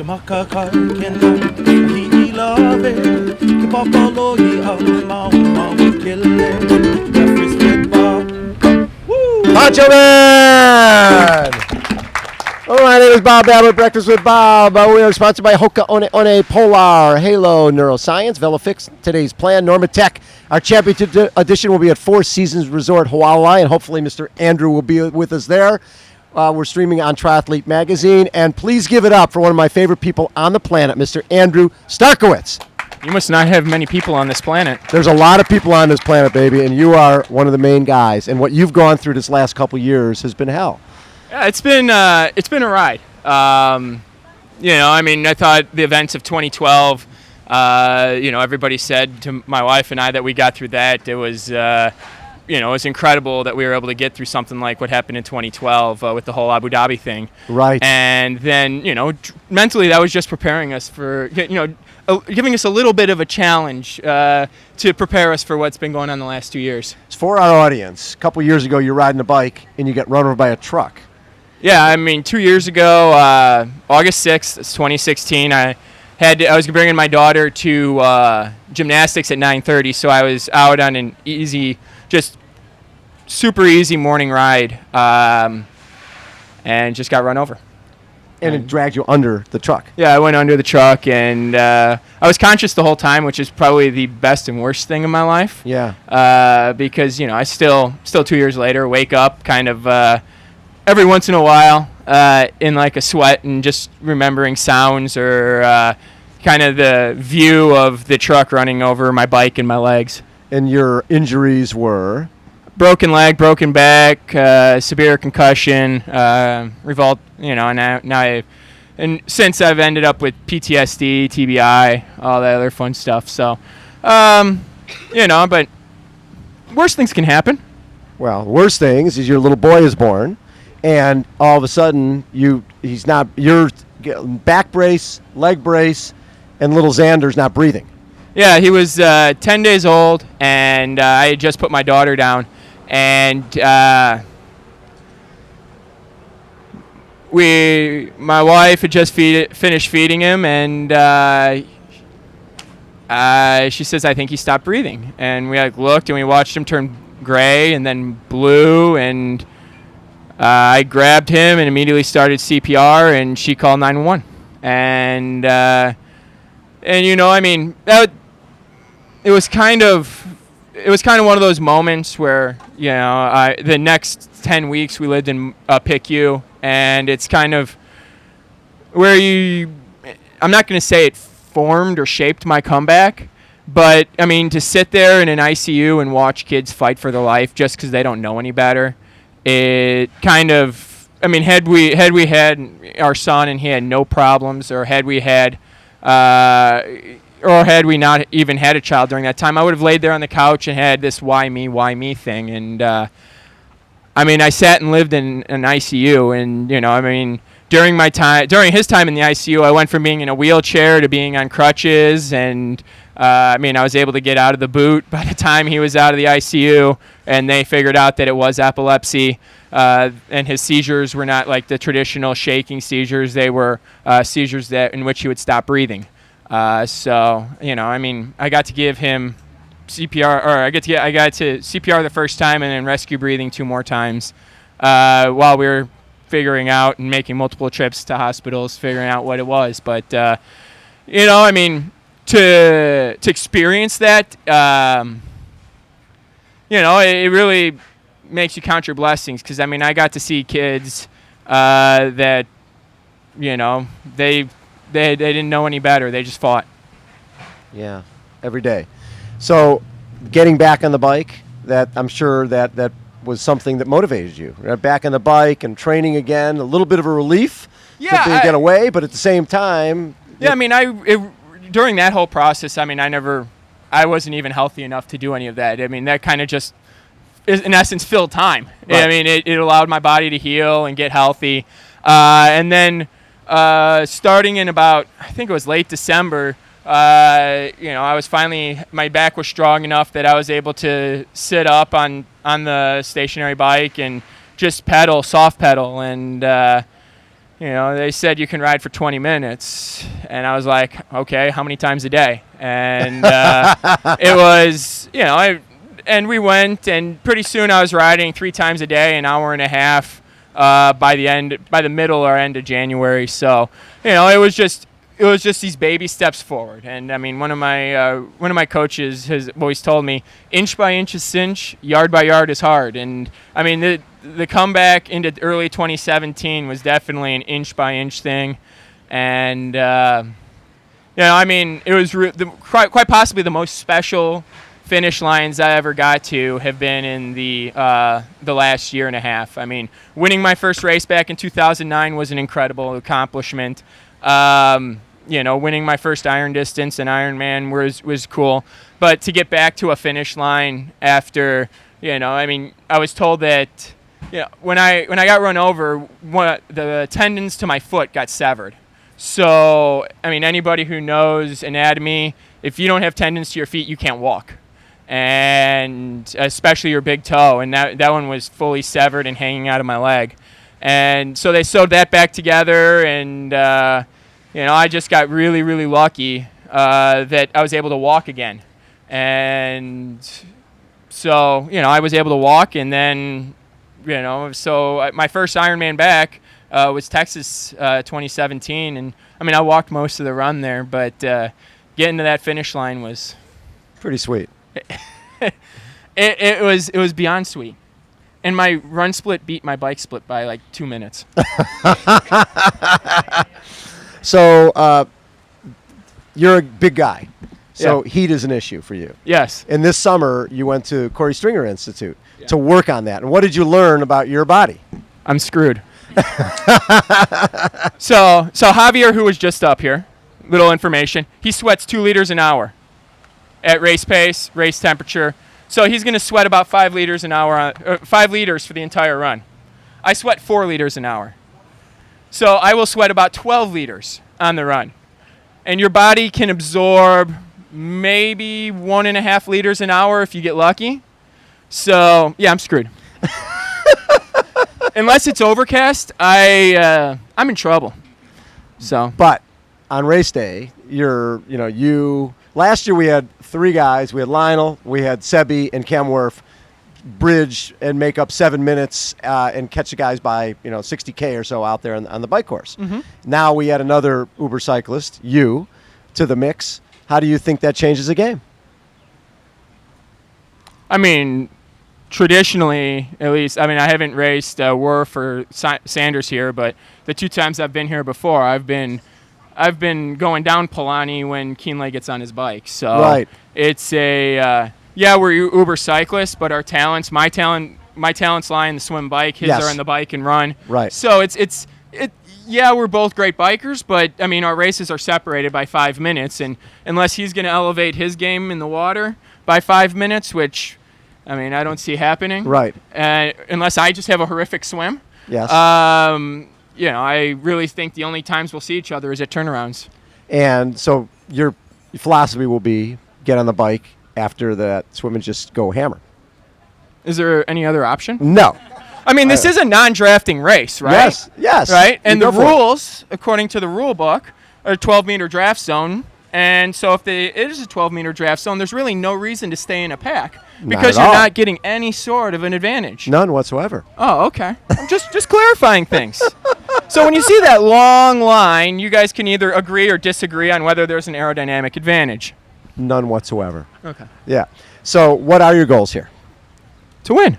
Macho Man! Oh, my name is Bob Babbitt, Breakfast with Bob. We are sponsored by HOKA, One, Polar, Halo, Neuroscience, Velofix, today's plan, Normatec. Our championship edition will be at Four Seasons Resort, Hualalai, and hopefully Mr. Andrew will be with us there. We're streaming on Triathlete magazine, and please give it up for one of my favorite people on the planet, Mr. Andrew Starykowicz. You must not have many people on this planet. There's a lot of people on this planet, baby, and you are one of the main guys. And what you've gone through this last couple years has been hell. Yeah, it's been a ride. I thought the events of 2012. Everybody said to my wife and I that we got through that. It was, it was incredible that we were able to get through something like what happened in 2012 with the whole Abu Dhabi thing. Right. And then, mentally that was just preparing us for, giving us a little bit of a challenge to prepare us for what's been going on the last 2 years. It's for our audience. A couple years ago, you're riding a bike and you get run over by a truck. Yeah, 2 years ago, August 6th, 2016, I was bringing my daughter to gymnastics at 9:30, so I was out on an easy, just super easy morning ride, and just got run over. And it dragged you under the truck. Yeah, I went under the truck, and I was conscious the whole time, which is probably the best and worst thing in my life. Yeah. Because, I still 2 years later, wake up kind of every once in a while in like a sweat and just remembering sounds or kind of the view of the truck running over my bike and my legs. And your injuries were? Broken leg, broken back, severe concussion, revolt, and since I've ended up with PTSD, TBI, all that other fun stuff. So, but worse things can happen. Well, worst things is your little boy is born, and all of a sudden your back brace, leg brace, and little Xander's not breathing. Yeah, he was 10 days old, and I had just put my daughter down. And my wife had just finished feeding him, and she says, "I think he stopped breathing." And we looked, and we watched him turn gray and then blue, and I grabbed him and immediately started CPR, and she called 911. And it was kind of one of those moments where, the next 10 weeks we lived in PICU, and it's kind of where I'm not going to say it formed or shaped my comeback, but, to sit there in an ICU and watch kids fight for their life just because they don't know any better, it kind of, had we had our son and he had no problems, or had we not even had a child during that time, I would have laid there on the couch and had this why me thing. And, I sat and lived in an ICU, and, during his time in the ICU, I went from being in a wheelchair to being on crutches, and, I was able to get out of the boot by the time he was out of the ICU, and they figured out that it was epilepsy, and his seizures were not like the traditional shaking seizures. They were seizures in which he would stop breathing. I got to give him CPR, or I got to CPR the first time and then rescue breathing 2 more times while we were figuring out and making multiple trips to hospitals, figuring out what it was. But, to experience that, it really makes you count your blessings, because, I got to see kids that, they didn't know any better. They just fought. Yeah, every day. So getting back on the bike, that I'm sure that was something that motivated you. Back on the bike and training again, a little bit of a relief to get away, but at the same time. Yeah, during that whole process, I wasn't even healthy enough to do any of that. That kind of just, in essence, filled time. Right. It allowed my body to heal and get healthy. And then starting in about, I think it was late December, I was finally, my back was strong enough that I was able to sit up on the stationary bike and just pedal, soft pedal. And, they said you can ride for 20 minutes. And I was like, okay, how many times a day? And it was, and we went, and pretty soon I was riding 3 times a day, an hour and a half by the middle or end of January. So, it was just these baby steps forward. And I mean, one of my coaches has always told me, inch by inch is cinch, yard by yard is hard. And I mean, the comeback into early 2017 was definitely an inch by inch thing. And I mean, it was quite possibly the most special finish lines I ever got to have been in the last year and a half. I mean, winning my first race back in 2009 was an incredible accomplishment. Winning my first iron distance and Ironman was cool. But to get back to a finish line after, I mean, I was told that, when I got run over, the tendons to my foot got severed. So, I mean, anybody who knows anatomy, if you don't have tendons to your feet, you can't walk. And especially your big toe. And that one was fully severed and hanging out of my leg. And so they sewed that back together, and I just got really, really lucky that I was able to walk again. And so, I was able to walk, and then, so my first Ironman back was Texas 2017. And, I mean, I walked most of the run there, but getting to that finish line was pretty sweet. It was beyond sweet. And my run split beat my bike split by like 2 minutes. So you're a big guy. So heat is an issue for you. Yes. And this summer, you went to Corey Stringer Institute to work on that. And what did you learn about your body? I'm screwed. So Javier, who was just up here, little information, he sweats 2 liters an hour at race pace, race temperature. So he's going to sweat about 5 liters an hour, 5 liters for the entire run. I sweat 4 liters an hour. So I will sweat about 12 liters on the run. And your body can absorb maybe 1.5 liters an hour if you get lucky. So, yeah, I'm screwed. Unless it's overcast, I'm in trouble. So, but on race day, last year we had 3 guys. We had Lionel, we had Sebi, and Cam Wurf bridge and make up 7 minutes and catch the guys by 60K or so out there on the bike course. Mm-hmm. Now we add another Uber cyclist, you, to the mix. How do you think that changes the game? I mean, traditionally, at least, I haven't raced Wurf or Sanders here, but the 2 times I've been here before, I've been going down Palani when Keenley gets on his bike. So right. It's we're Uber cyclists, but our talents, my talents lie in the swim bike, his are in the bike and run. Right. So we're both great bikers, but I mean, our races are separated by 5 minutes, and unless he's going to elevate his game in the water by 5 minutes, which I don't see happening. Right. Unless I just have a horrific swim. Yes. I really think the only times we'll see each other is at turnarounds. And so your philosophy will be get on the bike after that swim and just go hammer. Is there any other option? No. This is a non-drafting race, right? Yes. Right? And the rules, according to the rule book, are a 12-meter draft zone. And so if it is a 12-meter draft zone, there's really no reason to stay in a pack because you're not getting any sort of an advantage. None whatsoever. Oh, okay. I'm just clarifying things. So when you see that long line, you guys can either agree or disagree on whether there's an aerodynamic advantage. None whatsoever. Okay. Yeah. So what are your goals here? To win.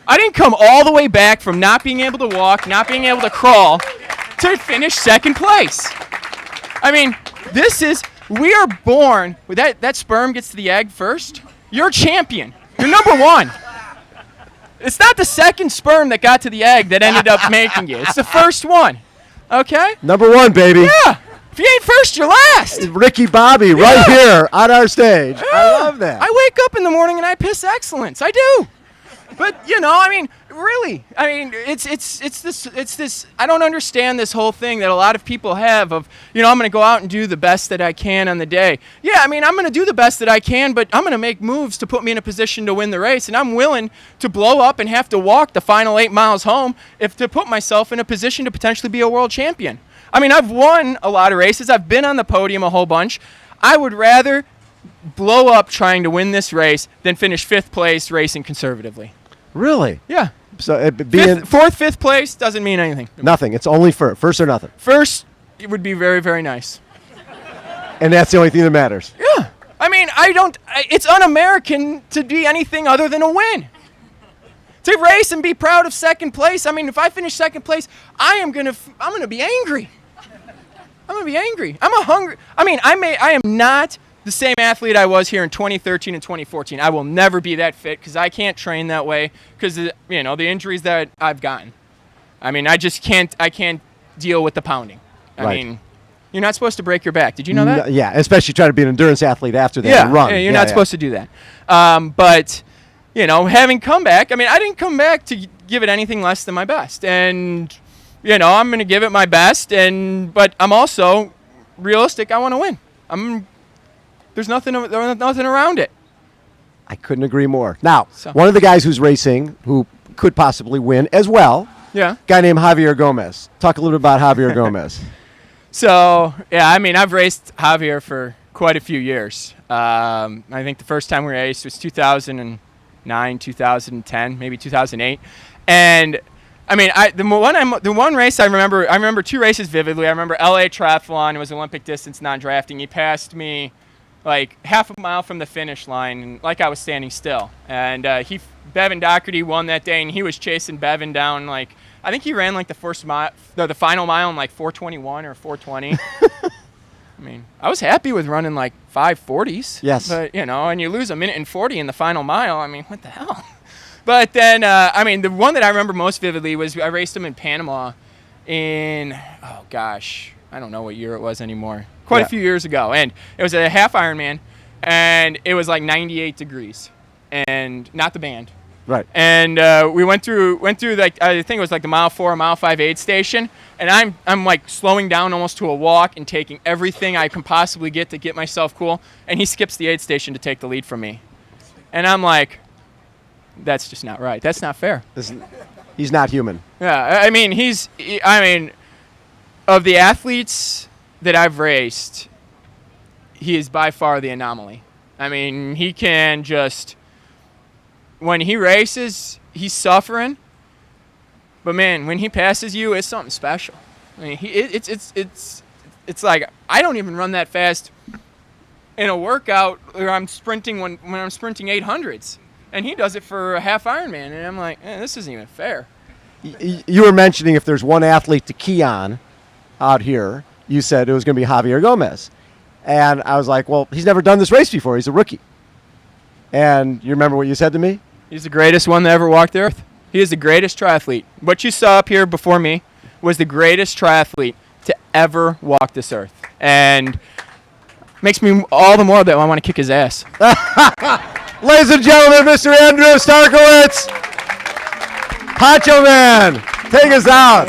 I didn't come all the way back from not being able to walk, not being able to crawl, to finish second place. We are born, that sperm gets to the egg first. You're a champion. You're number 1. It's not the second sperm that got to the egg that ended up making you. It's the first one. Okay? Number 1, baby. Yeah. If you ain't first, you're last. Ricky Bobby right here on our stage. Yeah. I love that. I wake up in the morning and I piss excellence. I do. But, Really, I mean, it's this. I don't understand this whole thing that a lot of people have of, I'm going to go out and do the best that I can on the day. Yeah, I mean, I'm going to do the best that I can, but I'm going to make moves to put me in a position to win the race, and I'm willing to blow up and have to walk the final 8 miles home if to put myself in a position to potentially be a world champion. I mean, I've won a lot of races. I've been on the podium a whole bunch. I would rather blow up trying to win this race than finish 5th place racing conservatively. Really? Yeah. So fourth, 5th place doesn't mean anything. Nothing. It's only first or nothing. First, it would be very, very nice. And that's the only thing that matters. Yeah. I mean, it's un-American to be anything other than a win. To race and be proud of 2nd place. I mean, if I finish 2nd place, I'm gonna be angry. I'm gonna be angry. I am not the same athlete I was here in 2013 and 2014. I will never be that fit because I can't train that way because the injuries that I've gotten. I mean, I can't deal with the pounding. I mean, you're not supposed to break your back. Did you know that? Yeah, especially try to be an endurance athlete after that run. Yeah, you're not supposed to do that. But, having come back, I mean, I didn't come back to give it anything less than my best. And, I'm going to give it my best. But I'm also realistic. I want to win. There's nothing around it. I couldn't agree more. Now, one of the guys who's racing who could possibly win as well, guy named Javier Gomez. Talk a little bit about Javier Gomez. So, I mean, I've raced Javier for quite a few years. I think the first time we raced was 2009, 2010, maybe 2008. And, I mean, the one race I remember 2 races vividly. I remember LA Triathlon. It was Olympic distance, non-drafting. He passed me like half a mile from the finish line, and like I was standing still. And Bevan Doherty won that day, and he was chasing Bevan down. Like, I think he ran like the final mile in like 4:21 or 4:20. I mean, I was happy with running like 5:40s. Yes. But and you lose 1:40 in the final mile. I mean, what the hell? But then, the one that I remember most vividly was I raced him in Panama in, I don't know what year it was anymore. Quite a few years ago. And it was a half Ironman, and it was like 98 degrees, and not the band. Right. And we went through like, I think it was like the mile 4, mile 5 aid station, and I'm like slowing down almost to a walk and taking everything I can possibly get to get myself cool, and he skips the aid station to take the lead from me. And I'm like, that's just not right. That's not fair. He's not human. Yeah, I mean, of the athletes that I've raced, he is by far the anomaly. I mean, he can just, when he races, he's suffering. But man, when he passes you, it's something special. I mean, it's like I don't even run that fast in a workout where I'm sprinting when I'm sprinting 800s, and he does it for a half Ironman, and I'm like, this isn't even fair. You were mentioning if there's one athlete to key on out here, you said it was going to be Javier Gomez. And I was like, well, he's never done this race before. He's a rookie. And you remember what you said to me? He's the greatest one that ever walked the earth. He is the greatest triathlete. What you saw up here before me was the greatest triathlete to ever walk this earth. And makes me all the more that I want to kick his ass. Ladies and gentlemen, Mr. Andrew Starykowicz. Poncho Man, take us out.